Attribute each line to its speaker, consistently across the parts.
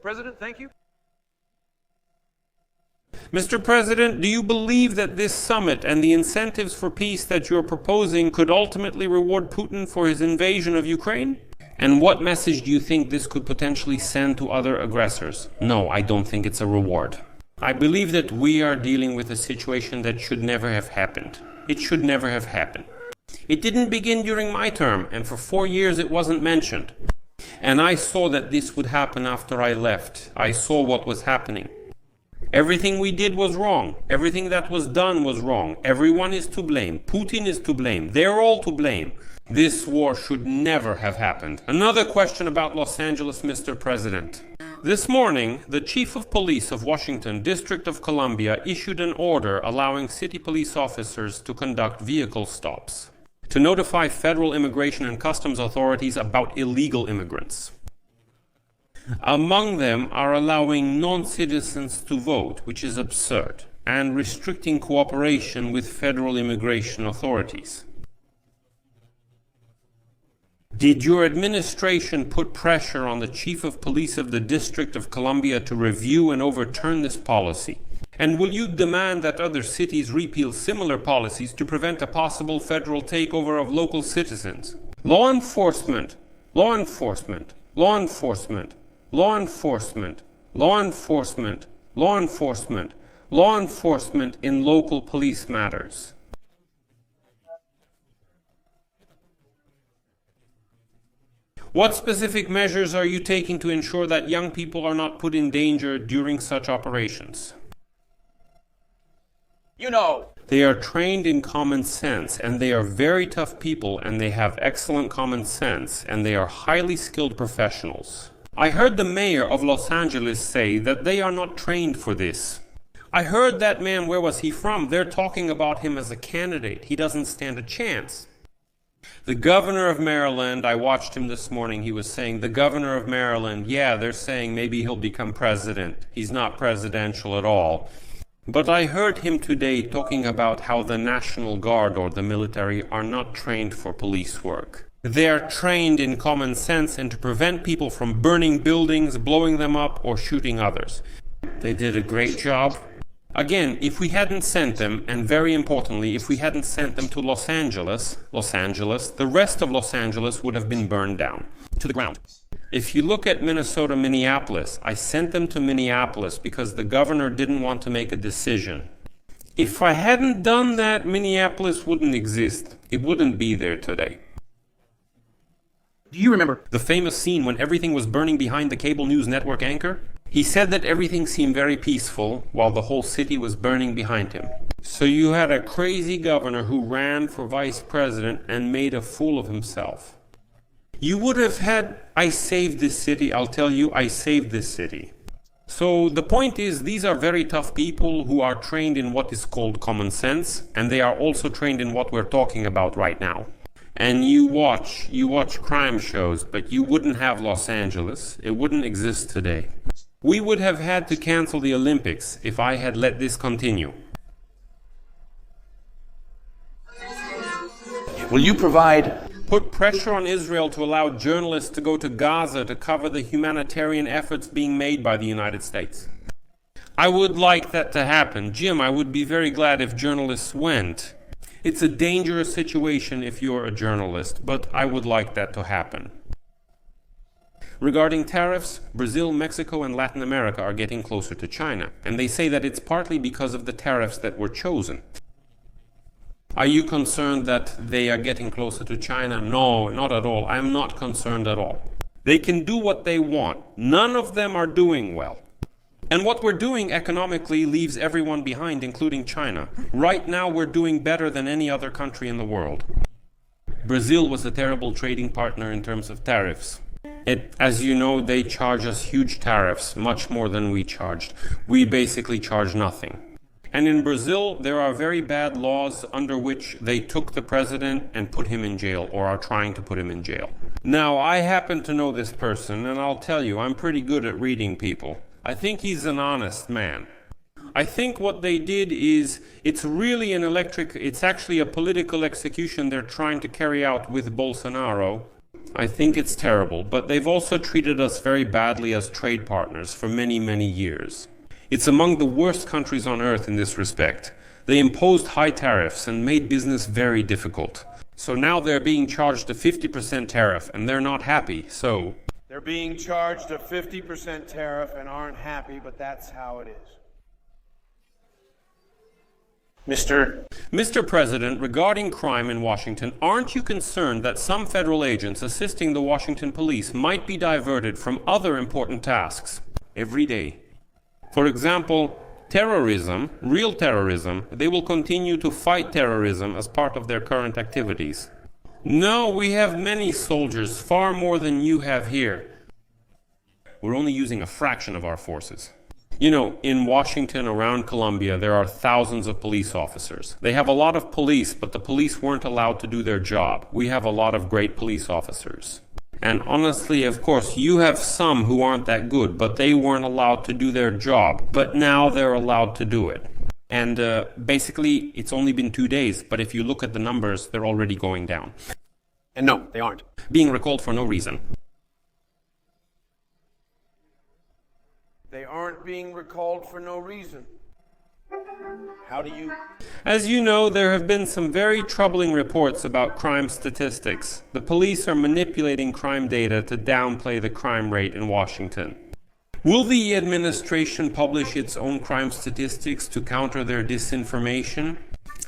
Speaker 1: President, thank you.
Speaker 2: Mr. President, do you believe that this summit and the incentives for peace that you're proposing could ultimately reward Putin for his invasion of Ukraine? And what message do you think this could potentially send to other aggressors? No, I don't think it's a reward. I believe that we are dealing with a situation that should never have happened. It should never have happened. It didn't begin during my term, and for 4 years it wasn't mentioned. And I saw that this would happen after I left. I saw what was happening. Everything we did was wrong. Everything that was done was wrong. Everyone is to blame. Putin is to blame. They're all to blame. This war should never have happened. Another question about Los Angeles, Mr. President. This morning, the Chief of Police of Washington, District of Columbia, issued an order allowing city police officers to conduct vehicle stops to notify federal immigration and customs authorities about illegal immigrants. Among them are allowing non-citizens to vote, which is absurd, and restricting cooperation with federal immigration authorities. Did your administration put pressure on the Chief of Police of the District of Columbia to review and overturn this policy? And will you demand that other cities repeal similar policies to prevent a possible federal takeover of local citizens? Law enforcement, law enforcement, law enforcement, law enforcement, law enforcement, law enforcement, law enforcement in local police matters. What specific measures are you taking to ensure that young people are not put in danger during such operations?
Speaker 1: You know.
Speaker 2: They are trained in common sense, and they are very tough people, and they have excellent common sense, and they are highly skilled professionals. I heard the mayor of Los Angeles say that they are not trained for this. I heard that man, where was he from? They're talking about him as a candidate. He doesn't stand a chance. The governor of Maryland, I watched him this morning, he was saying, the governor of Maryland, yeah, they're saying maybe he'll become president. He's not presidential at all. But I heard him today talking about how the National Guard or the military are not trained for police work. They are trained in common sense and to prevent people from burning buildings, blowing them up, or shooting others. They did a great job. Again, if we hadn't sent them, and very importantly, if we hadn't sent them to Los Angeles, the rest of Los Angeles would have been burned down to the ground. If you look at Minnesota, Minneapolis, I sent them to Minneapolis because the governor didn't want to make a decision. If I hadn't done that, Minneapolis wouldn't exist. It wouldn't be there today.
Speaker 1: Do you remember
Speaker 2: the famous scene when everything was burning behind the cable news network anchor? He said that everything seemed very peaceful while the whole city was burning behind him. So you had a crazy governor who ran for vice president and made a fool of himself. You would have had, I saved this city, I'll tell you, I saved this city. So the point is, these are very tough people who are trained in what is called common sense, and they are also trained in what we're talking about right now. And you watch crime shows, but you wouldn't have Los Angeles. It wouldn't exist today. We would have had to cancel the Olympics if I had let this continue.
Speaker 1: Will you
Speaker 2: put pressure on Israel to allow journalists to go to Gaza to cover the humanitarian efforts being made by the United States? I would like that to happen. Jim, I would be very glad if journalists went. It's a dangerous situation if you're a journalist, but I would like that to happen. Regarding tariffs, Brazil, Mexico, and Latin America are getting closer to China, and they say that it's partly because of the tariffs that were chosen. Are you concerned that they are getting closer to China? No, not at all. I'm not concerned at all. They can do what they want. None of them are doing well. And what we're doing economically leaves everyone behind, including China. Right now, we're doing better than any other country in the world. Brazil was a terrible trading partner in terms of tariffs. As you know, they charge us huge tariffs, much more than we charged. We basically charge nothing. And in Brazil, there are very bad laws under which they took the president and put him in jail, or are trying to put him in jail. Now, I happen to know this person, and I'll tell you, I'm pretty good at reading people. I think he's an honest man. I think what they did is, it's actually a political execution they're trying to carry out with Bolsonaro. I think it's terrible, but they've also treated us very badly as trade partners for many, many years. It's among the worst countries on earth in this respect. They imposed high tariffs and made business very difficult. So now they're being charged a 50% tariff and they're not happy, so...
Speaker 3: They're being charged a 50% tariff and aren't happy, but that's how it is.
Speaker 2: Mr. President, regarding crime in Washington, aren't you concerned that some federal agents assisting the Washington police might be diverted from other important tasks every day? For example, terrorism, real terrorism, they will continue to fight terrorism as part of their current activities. No, we have many soldiers, far more than you have here. We're only using a fraction of our forces. You know, in Washington, around Columbia, there are thousands of police officers. They have a lot of police, but the police weren't allowed to do their job. We have a lot of great police officers. And honestly, of course, you have some who aren't that good, but they weren't allowed to do their job. But now they're allowed to do it. And basically, it's only been 2 days, but if you look at the numbers, they're already going down.
Speaker 1: And no, they aren't.
Speaker 2: Being recalled for no reason.
Speaker 3: They aren't being recalled for no reason. How do you...
Speaker 2: As you know, there have been some very troubling reports about crime statistics. The police are manipulating crime data to downplay the crime rate in Washington. Will the administration publish its own crime statistics to counter their disinformation?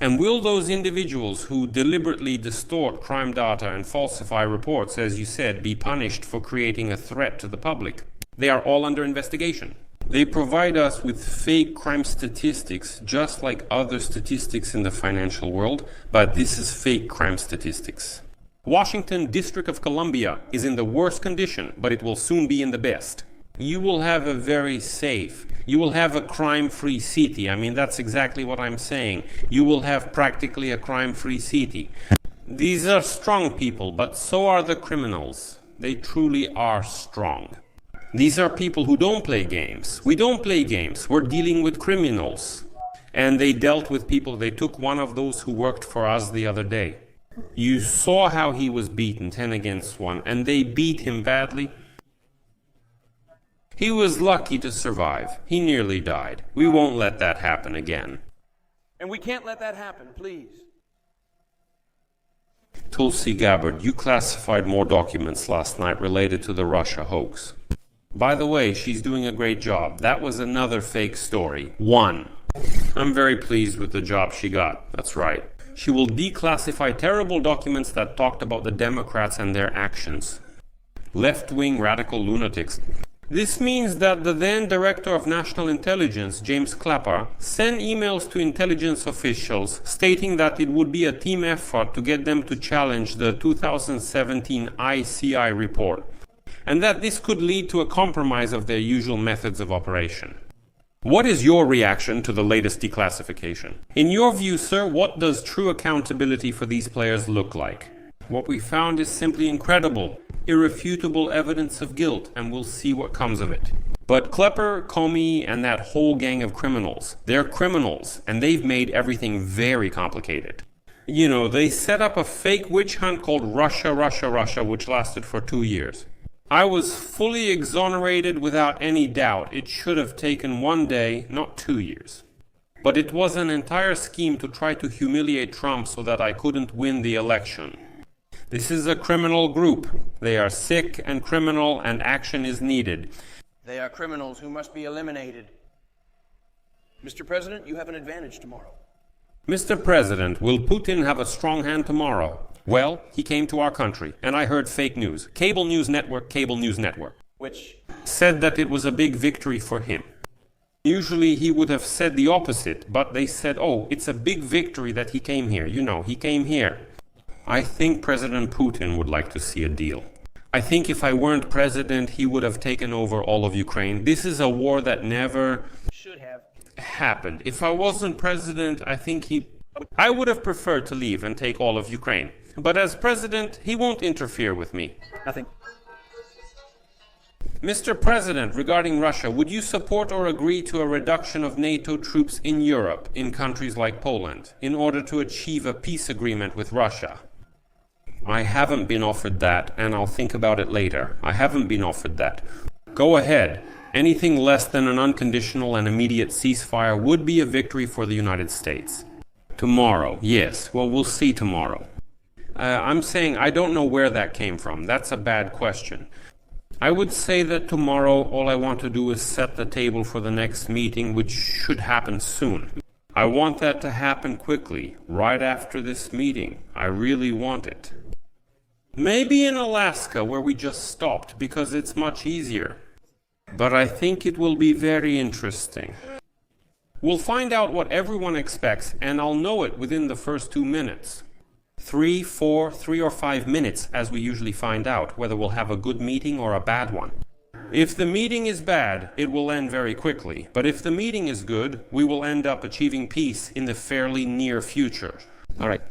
Speaker 2: And will those individuals who deliberately distort crime data and falsify reports, as you said, be punished for creating a threat to the public? They are all under investigation. They provide us with fake crime statistics, just like other statistics in the financial world, but this is fake crime statistics. Washington, District of Columbia, is in the worst condition, but it will soon be in the best. You will have a very safe, you will have a crime-free city. I mean, that's exactly what I'm saying. You will have practically a crime-free city. These are strong people, but so are the criminals. They truly are strong. These are people who don't play games. We don't play games. We're dealing with criminals. And they dealt with people. They took one of those who worked for us the other day. You saw how he was beaten, 10 against 1, and they beat him badly. He was lucky to survive. He nearly died. We won't let that happen again.
Speaker 3: And we can't let that happen, please.
Speaker 2: Tulsi Gabbard, you classified more documents last night related to the Russia hoax. By the way, she's doing a great job. That was another fake story. 1. I'm very pleased with the job she got. That's right. She will declassify terrible documents that talked about the Democrats and their actions. Left-wing radical lunatics. This means that the then Director of National Intelligence, James Clapper, sent emails to intelligence officials stating that it would be a team effort to get them to challenge the 2017 ICI report, and that this could lead to a compromise of their usual methods of operation. What is your reaction to the latest declassification? In your view, sir, what does true accountability for these players look like? What we found is simply incredible. Irrefutable evidence of guilt, and we'll see what comes of it. But Klepper, Comey, and that whole gang of criminals, they're criminals, and they've made everything very complicated. You know, they set up a fake witch hunt called Russia, which lasted for 2 years. I was fully exonerated without any doubt. It should have taken 1 day, not 2 years. But it was an entire scheme to try to humiliate Trump so that I couldn't win the election. This is a criminal group. They are sick and criminal, and action is needed.
Speaker 3: They are criminals who must be eliminated. Mr. President, you have an advantage tomorrow.
Speaker 2: Mr. President, will Putin have a strong hand tomorrow? Well, he came to our country, and I heard fake news. Cable news network,
Speaker 3: Which
Speaker 2: said that it was a big victory for him. Usually he would have said the opposite, but they said, oh, it's a big victory that he came here. You know, he came here. I think President Putin would like to see a deal. I think if I weren't president, he would have taken over all of Ukraine. This is a war that never
Speaker 3: should have
Speaker 2: happened. If I wasn't president, I would have preferred to leave and take all of Ukraine. But as president, he won't interfere with me.
Speaker 1: Nothing.
Speaker 2: Mr. President, regarding Russia, would you support or agree to a reduction of NATO troops in Europe, in countries like Poland, in order to achieve a peace agreement with Russia? I haven't been offered that, and I'll think about it later. I haven't been offered that. Go ahead. Anything less than an unconditional and immediate ceasefire would be a victory for the United States. Tomorrow, yes. Well, we'll see tomorrow. I'm saying I don't know where that came from. That's a bad question. I would say that tomorrow all I want to do is set the table for the next meeting, which should happen soon. I want that to happen quickly, right after this meeting. I really want it. Maybe in Alaska, where we just stopped, because it's much easier. But I think it will be very interesting. We'll find out what everyone expects, and I'll know it within the first 2 minutes. 3, 4, 3 or 5 minutes, as we usually find out, whether we'll have a good meeting or a bad one. If the meeting is bad, it will end very quickly. But if the meeting is good, we will end up achieving peace in the fairly near future. All right.